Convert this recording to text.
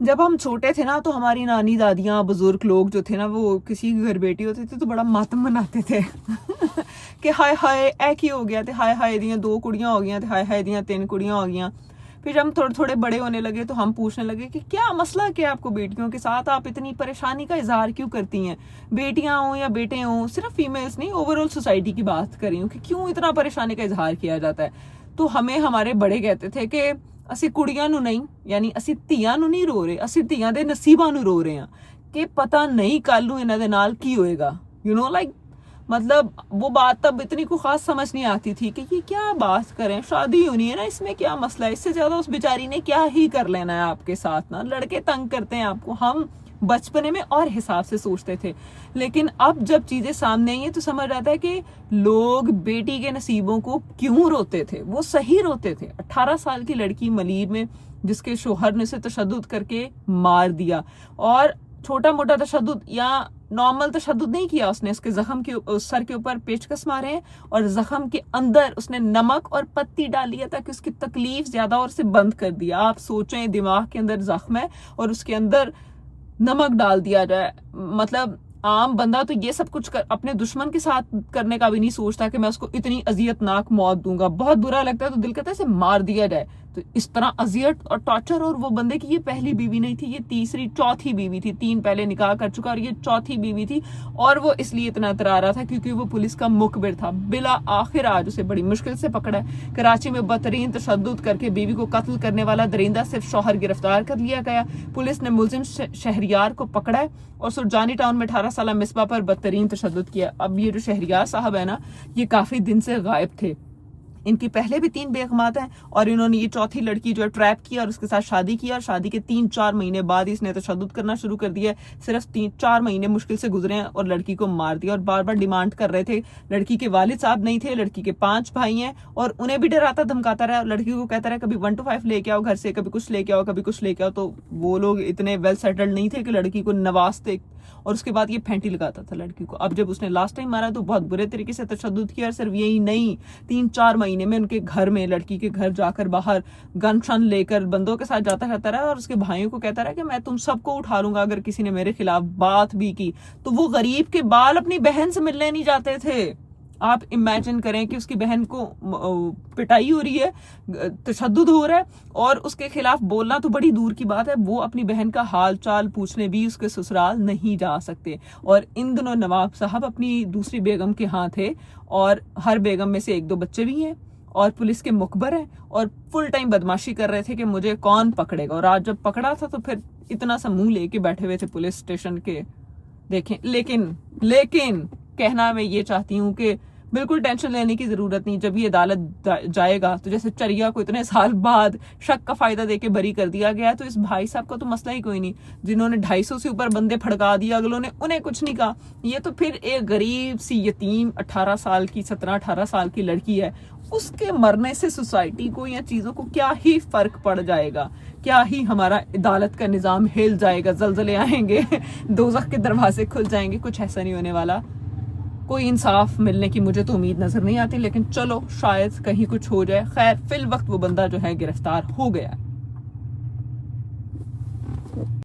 जब हम छोटे थे ना तो हमारी नानी दादियाँ बुजुर्ग लोग जो थे ना वो किसी के घर बेटी होती थी तो बड़ा मातम मनाते थे कि हाय हाय ऐ की हो गया, थे हाय हाय दियाँ 2 कुड़ियाँ हो गई, थे हाय हाय दियाँ 3 कुड़ियाँ हो गई। फिर जब हम थोड़े थोड़े बड़े होने लगे तो हम पूछने लगे कि क्या मसला क्या आपको बेटियों के साथ, आप इतनी परेशानी का इजहार क्यों करती हैं, बेटियां हों या बेटे हों, सिर्फ फीमेल्स नहीं ओवरऑल सोसाइटी की बात कर रही हूँ कि क्यों इतना परेशानी का इजहार किया जाता है। तो हमें हमारे बड़े कहते थे कि ਅਸੀਂ ਕੁੜੀਆਂ ਨੂੰ नहीं, यानी ਅਸੀਂ ਧੀਆਂ ਨੂੰ नहीं रो रहे, ਅਸੀਂ ਧੀਆਂ ਦੇ ਨਸੀਬਾਂ ਨੂੰ रो रहे हैं कि पता नहीं कल ਨੂੰ ਇਹਨਾਂ ਦੇ ਨਾਲ ਕੀ होएगा, यू नो लाइक मतलब वो बात तब इतनी को खास समझ नहीं आती थी कि ये क्या बात करें, शादी होनी है ना, इसमें क्या मसला है, इससे ज्यादा उस बेचारी ने क्या ही कर लेना है आपके साथ, ना लड़के तंग करते हैं आपको। हम बचपने में और हिसाब से सोचते थे, लेकिन अब जब चीजें सामने आई है तो समझ आता है कि लोग बेटी के नसीबों को क्यों रोते थे। वो सही रोते थे। 18 साल की लड़की मलीर में जिसके शोहर ने उसे तशद्दुद करके मार दिया, और छोटा मोटा तशद्दुद या नॉर्मल तशद्दुद नहीं किया उसने, उसके जख्म के सर के ऊपर पेचकस मारे हैं और जख्म के अंदर उसने नमक और पत्ती डाली है ताकि उसकी तकलीफ ज्यादा और उसे बंद कर दिया। आप सोचें, दिमाग के अंदर जख्म है और उसके अंदर नमक डाल दिया जाए, मतलब आम बंदा तो ये सब कुछ अपने दुश्मन के साथ करने का भी नहीं सोचता कि मैं उसको इतनी अजियतनाक मौत दूंगा। बहुत बुरा लगता है तो दिल कहता है इसे मार दिया जाए। तो इस तरह अजियत और टॉर्चर, और वो बंदे की ये पहली बीवी नहीं थी, ये तीसरी चौथी बीवी थी, 3 पहले निकाह कर चुका और ये चौथी बीवी थी। और वो इसलिए इतना इतरा रहा था क्योंकि वो पुलिस का मुखबिर था। बिला आखिर आज उसे बड़ी मुश्किल से पकड़ा है। कराची में बदतरीन तशद्दुद करके बीवी को कत्ल करने वाला दरिंदा सिर्फ शौहर गिरफ्तार कर लिया गया। पुलिस ने मुलजिम शहरियार को पकड़ा है और सुरजानी टाउन में 18 साल मिसबा पर बदतरीन तशद्दुद किया। अब ये जो शहरियार साहब है ना, ये काफी दिन से गायब थे। इनकी पहले भी 3 बेगमात हैं और इन्होंने ये चौथी लड़की जो है ट्रैप किया और उसके साथ शादी किया, और शादी के 3-4 महीने बाद इसने तशद्दुद करना शुरू कर दिया। सिर्फ 3-4 महीने मुश्किल से गुजरे हैं और लड़की को मार दिया। और बार बार डिमांड कर रहे थे। लड़की के वालिद साहब नहीं थे, लड़की के 5 भाई हैं और उन्हें भी डराता धमकाता रहा। लड़की को कहता रहा कभी 1 to 5 लेके आओ घर से, कभी कुछ लेके आओ, कभी कुछ लेके आओ। तो वो लोग इतने वेल सेटल्ड नहीं थे कि लड़की को नवाजते, और उसके बाद ये फेंटी लगाता था लड़की को। अब जब उसने लास्ट टाइम मारा तो बहुत बुरे तरीके से तशद्दुद किया। और सिर्फ यही नहीं, 3-4 महीने में उनके घर में, लड़की के घर जाकर बाहर गन शन लेकर बंदों के साथ जाता रहता रहा और उसके भाइयों को कहता रहा कि मैं तुम सबको उठा लूंगा अगर किसी ने मेरे खिलाफ बात भी की। तो वो गरीब के बाल अपनी बहन से मिलने नहीं जाते थे। आप इमेजिन करें कि उसकी बहन को पिटाई हो रही है, तशद्दुद हो रहा है, और उसके खिलाफ बोलना तो बड़ी दूर की बात है, वो अपनी बहन का हाल चाल पूछने भी उसके ससुराल नहीं जा सकते। और इन दिनों नवाब साहब अपनी दूसरी बेगम के यहाँ थे और हर बेगम में से 1-2 बच्चे भी हैं और पुलिस के मुखबर हैं और फुल टाइम बदमाशी कर रहे थे कि मुझे कौन पकड़ेगा। और आज जब पकड़ा था तो फिर इतना सा मुंह लेके बैठे हुए थे पुलिस स्टेशन के, देखें। लेकिन कहना मैं ये चाहती हूँ कि बिल्कुल टेंशन लेने की जरूरत नहीं। जब ये अदालत जाएगा तो जैसे चरिया को इतने साल बाद शक का फायदा देके बरी कर दिया गया, तो इस भाई साहब का तो मसला ही कोई नहीं। जिन्होंने 250 से ऊपर बंदे फड़का दिया अगलों ने, उन्हें कुछ नहीं कहा। ये तो फिर एक गरीब सी यतीम 18 साल की 17-18 साल की लड़की है, उसके मरने से सोसाइटी को या चीजों को क्या ही फर्क पड़ जाएगा, क्या ही हमारा अदालत का निजाम हिल जाएगा, जलजले आएंगे, दोज़ख के दरवाजे खुल जाएंगे। कुछ ऐसा नहीं होने वाला। कोई इंसाफ मिलने की मुझे तो उम्मीद नजर नहीं आती, लेकिन चलो शायद कहीं कुछ हो जाए। खैर फिल वक्त वो बंदा जो है गिरफ्तार हो गया।